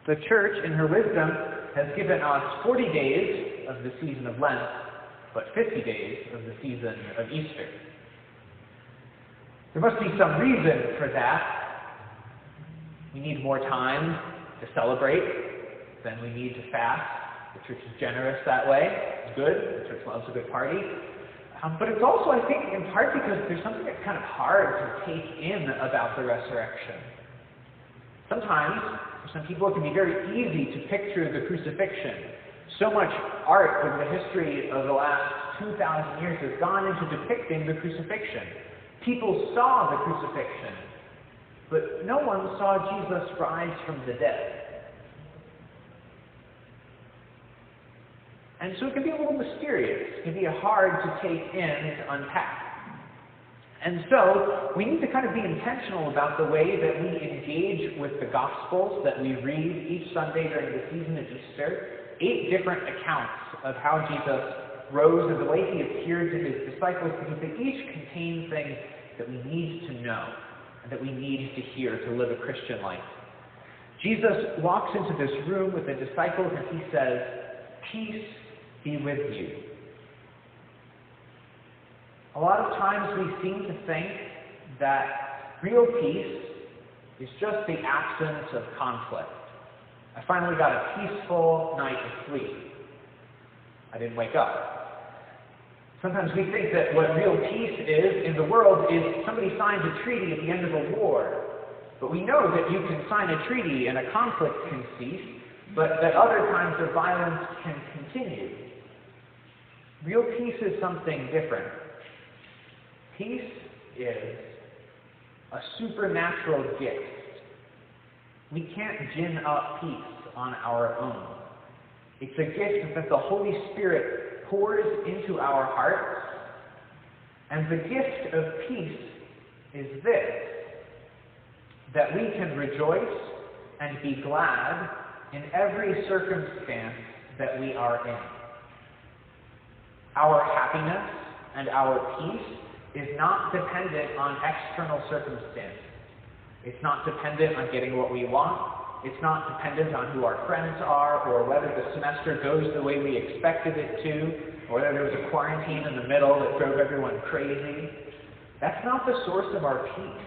The Church, in her wisdom, has given us 40 days of the season of Lent, but 50 days of the season of Easter. There must be some reason for that. We need more time to celebrate than we need to fast. The Church is generous that way. It's good. The Church loves a good party. But it's also, I think, in part because there's something that's kind of hard to take in about the resurrection. Sometimes, for some people, it can be very easy to picture the crucifixion. So much art over the history of the last 2,000 years has gone into depicting the crucifixion. People saw the crucifixion, but no one saw Jesus rise from the dead. And so it can be a little mysterious. It can be hard to take in and to unpack. And so we need to kind of be intentional about the way that we engage with the Gospels that we read each Sunday during the season of Easter. 8 different accounts of how Jesus rose and the way he appeared to his disciples, because they each contain things that we need to know and that we need to hear to live a Christian life. Jesus walks into this room with the disciples and he says, "Peace be with you." A lot of times we seem to think that real peace is just the absence of conflict. I finally got a peaceful night of sleep. I didn't wake up. Sometimes we think that what real peace is in the world is somebody signs a treaty at the end of a war. But we know that you can sign a treaty and a conflict can cease, but that other times the violence can continue. Real peace is something different. Peace is a supernatural gift. We can't gin up peace on our own. It's a gift that the Holy Spirit pours into our hearts. And the gift of peace is this, that we can rejoice and be glad in every circumstance that we are in. Our happiness and our peace is not dependent on external circumstances. It's not dependent on getting what we want. It's not dependent on who our friends are, or whether the semester goes the way we expected it to, or whether there was a quarantine in the middle that drove everyone crazy. That's not the source of our peace.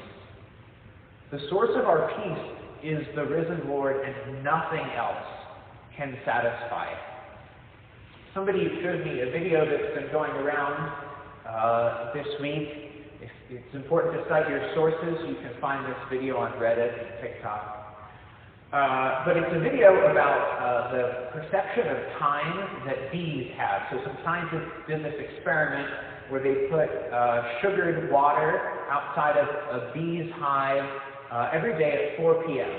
The source of our peace is the risen Lord, and nothing else can satisfy it. Somebody showed me a video that's been going around this week. It's important to cite your sources. You can find this video on Reddit and TikTok. But it's a video about the perception of time that bees have. So some scientists did this experiment where they put sugared water outside of a bee's hive every day at 4 p.m.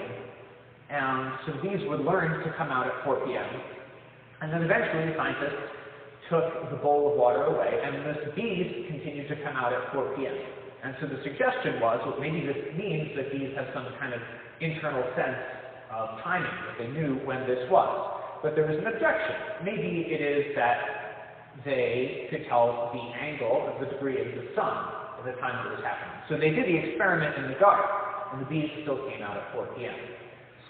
And so bees would learn to come out at 4 p.m. And then eventually the scientists took the bowl of water away, and the bees continued to come out at 4 p.m. And so the suggestion was, well, maybe this means that bees have some kind of internal sense of timing, that they knew when this was. But there was an objection. Maybe it is that they could tell the angle of the degree of the sun at the time it was happening. So they did the experiment in the dark, and the bees still came out at 4 p.m.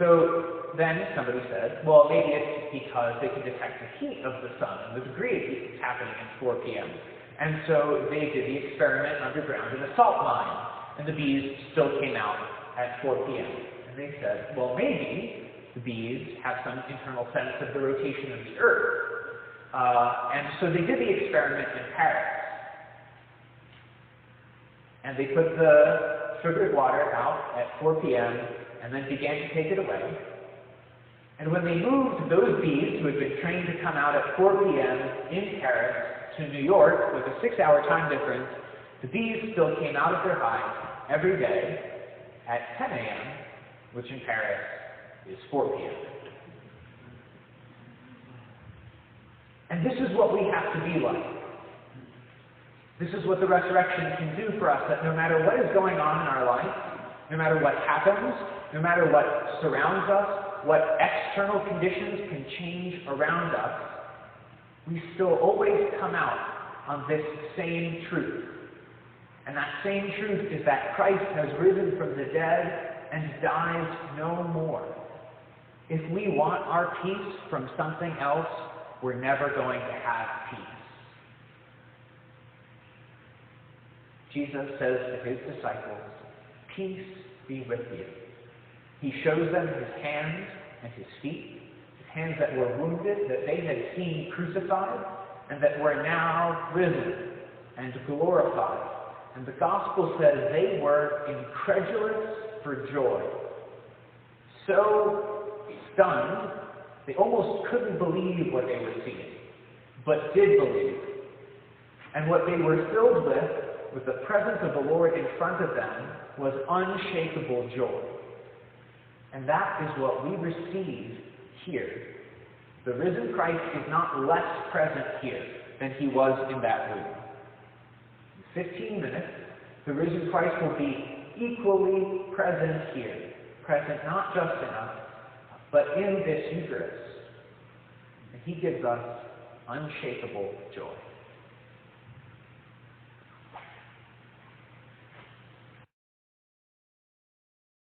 So then somebody said, well, maybe it's because they can detect the heat of the sun and the degree of heat that's happening at 4 p.m. And so they did the experiment underground in a salt mine, and the bees still came out at 4 p.m. And they said, well, maybe the bees have some internal sense of the rotation of the Earth. And so they did the experiment in Paris. And they put the sugared water out at 4 p.m., and then began to take it away. And when they moved those bees who had been trained to come out at 4 p.m. in Paris to New York with a 6-hour time difference, the bees still came out of their hives every day at 10 a.m., which in Paris is 4 p.m. And this is what we have to be like. This is what the resurrection can do for us, that no matter what is going on in our life, no matter what happens, no matter what surrounds us, what external conditions can change around us, we still always come out on this same truth. And that same truth is that Christ has risen from the dead and dies no more. If we want our peace from something else, we're never going to have peace. Jesus says to his disciples, "Peace be with you." He shows them his hands and his feet, his hands that were wounded, that they had seen crucified, and that were now risen and glorified. And the gospel says they were incredulous for joy. So stunned, they almost couldn't believe what they were seeing, but did believe. And what they were filled with the presence of the Lord in front of them, was unshakable joy. And that is what we receive here. The risen Christ is not less present here than he was in that room. In 15 minutes, the risen Christ will be equally present here. Present not just in us, but in this Eucharist. And he gives us unshakable joy.